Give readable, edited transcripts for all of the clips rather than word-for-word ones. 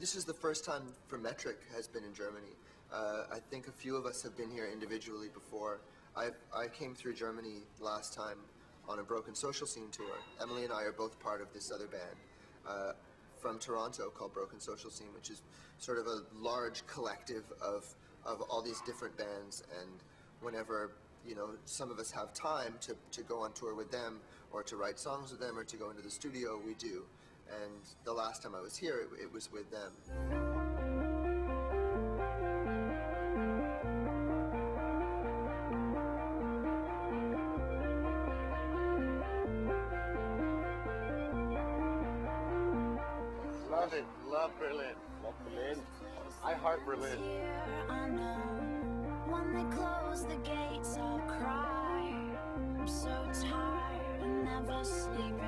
This is the first time for Metric has been in Germany. I think a few of us have been here individually before. I came through Germany last time on a Broken Social Scene tour. Emily and I are both part of this other band from Toronto called Broken Social Scene, which is sort of a large collective of all these different bands, and whenever some of us have time to go on tour with them or to write songs with them or to go into the studio, we do. And the last time I was here, it was with them. Love it, love Berlin. Love Berlin. I heart Berlin. When they close the gates, I'll cry. I'm so tired and never sleeping.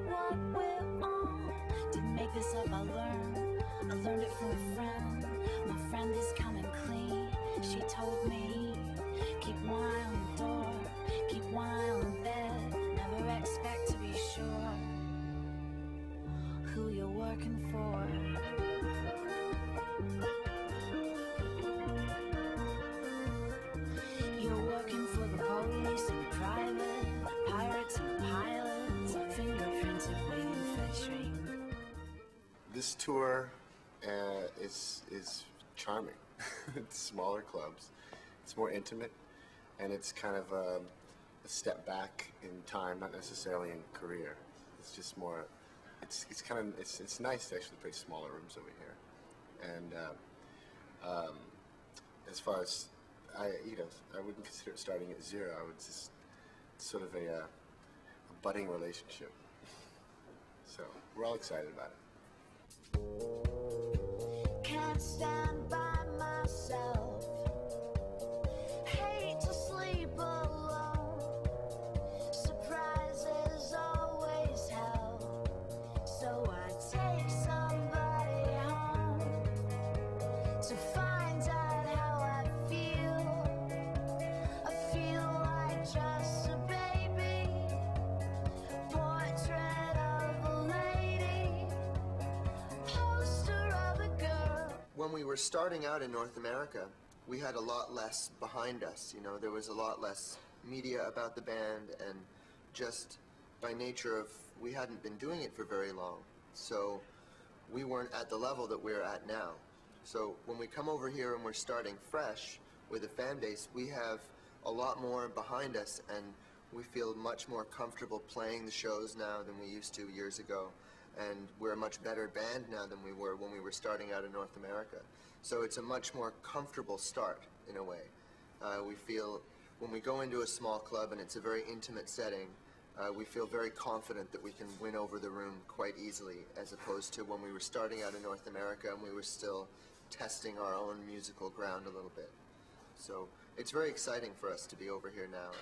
What we're on. Didn't make this up, I learned it from a friend. My friend is coming clean. She told me, keep one eye on the door, keep one eye on the bed. Never expect to be sure who you're working for. You're working for the police and private, pirates and pilots, fingerprinted waiting for a train. This tour is charming. It's smaller clubs, it's more intimate, and it's kind of a step back in time, not necessarily in career. It's just more. It's nice to actually play smaller rooms over here, and as far as I wouldn't consider it starting at zero. I would just sort of a budding relationship. So we're all excited about it. Can't stand by myself. Hate to sleep alone. Surprises always help. So I take somebody home to find out how I feel. I feel like just a baby. Portrait of a lady. Poster of a girl. When we were starting out in North America, we had a lot less behind us. There was a lot less media about the band, and just by nature of we hadn't been doing it for very long, so we weren't at the level that we're at now. So when we come over here and we're starting fresh with a fan base, we have a lot more behind us, and we feel much more comfortable playing the shows now than we used to years ago. And we're a much better band now than we were when we were starting out in North America. So it's a much more comfortable start, in a way. We feel, when we go into a small club and it's a very intimate setting, we feel very confident that we can win over the room quite easily, as opposed to when we were starting out in North America and we were still testing our own musical ground a little bit. So it's very exciting for us to be over here now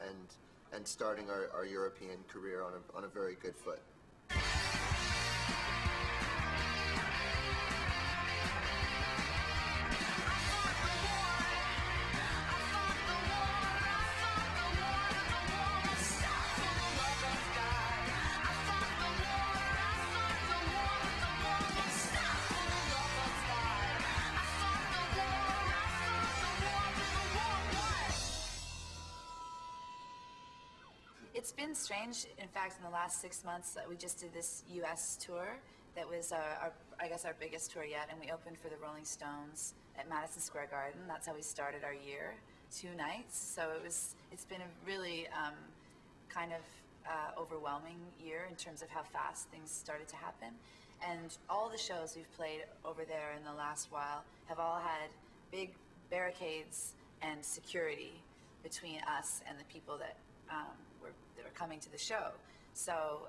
and starting our European career on a very good foot. it's been strange. In fact, in the last 6 months, we just did this U.S. tour that was, I guess, our biggest tour yet, and we opened for the Rolling Stones at Madison Square Garden. That's how we started our year, 2 nights. So it's been a really kind of overwhelming year in terms of how fast things started to happen. And all the shows we've played over there in the last while have all had big barricades and security between us and the people that were coming to the show. So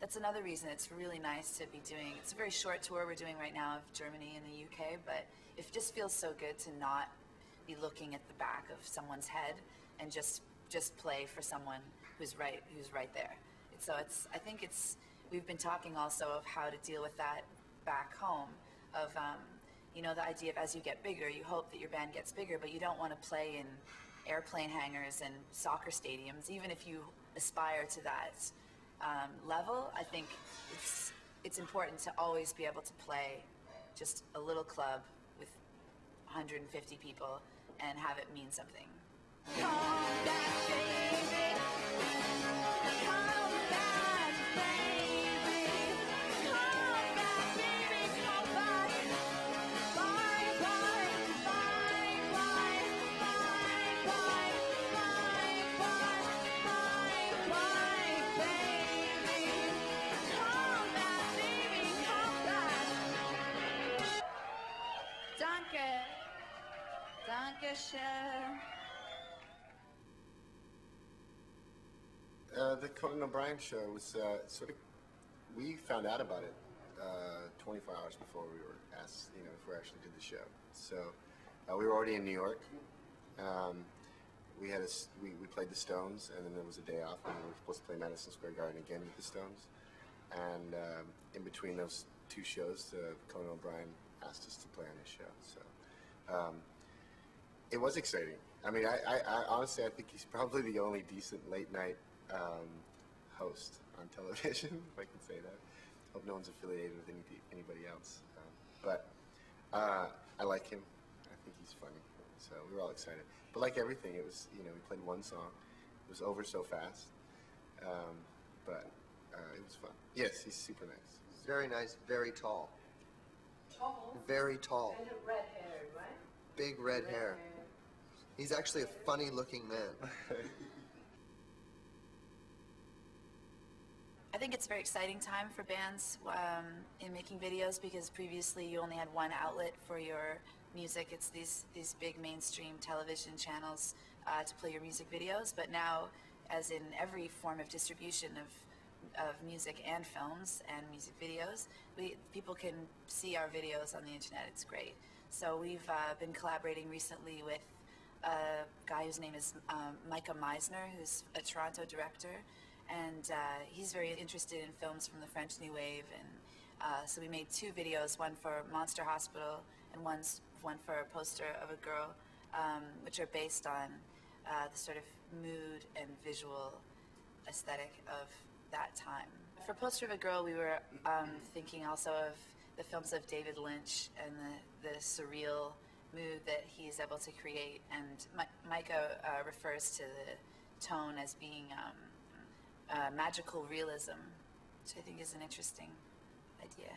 that's another reason it's really nice to be doing. It's a very short tour we're doing right now of Germany and the UK, but it just feels so good to not be looking at the back of someone's head and just play for someone who's right there. So I think we've been talking also of how to deal with that back home, of you know, the idea of as you get bigger, you hope that your band gets bigger, but you don't want to play in airplane hangars and soccer stadiums. Even if you aspire to that level, I think it's important to always be able to play just a little club with 150 people and have it mean something. The Conan O'Brien show was sort of, we found out about it 24 hours before we were asked, you know, if we actually did the show. So we were already in New York. We played the Stones, and then there was a day off, and we were supposed to play Madison Square Garden again with the Stones. And in between those 2 shows, Conan O'Brien asked us to play on his show. So it was exciting. I mean, I honestly, I think he's probably the only decent late night host on television, if I can say that. Hope no one's affiliated with anybody else. But I like him. I think he's funny. So we were all excited. But like everything, it was, you know, we played 1 song. It was over so fast. But it was fun. Yes, he's super nice. Very nice, very tall. Tall? Very tall. And red hair, right? Big red hair. He's actually a funny-looking man. I think it's a very exciting time for bands in making videos, because previously you only had one outlet for your music. It's these big mainstream television channels to play your music videos. But now, as in every form of distribution of music and films and music videos, people can see our videos on the internet. It's great. So we've been collaborating recently with a guy whose name is Micah Meisner, who's a Toronto director, and he's very interested in films from the French New Wave, and so we made 2 videos, one for Monster Hospital and one for a Poster of a Girl, which are based on the sort of mood and visual aesthetic of that time. For Poster of a Girl, we were thinking also of the films of David Lynch and the surreal mood that he's able to create, and Micah refers to the tone as being magical realism, which I think is an interesting idea.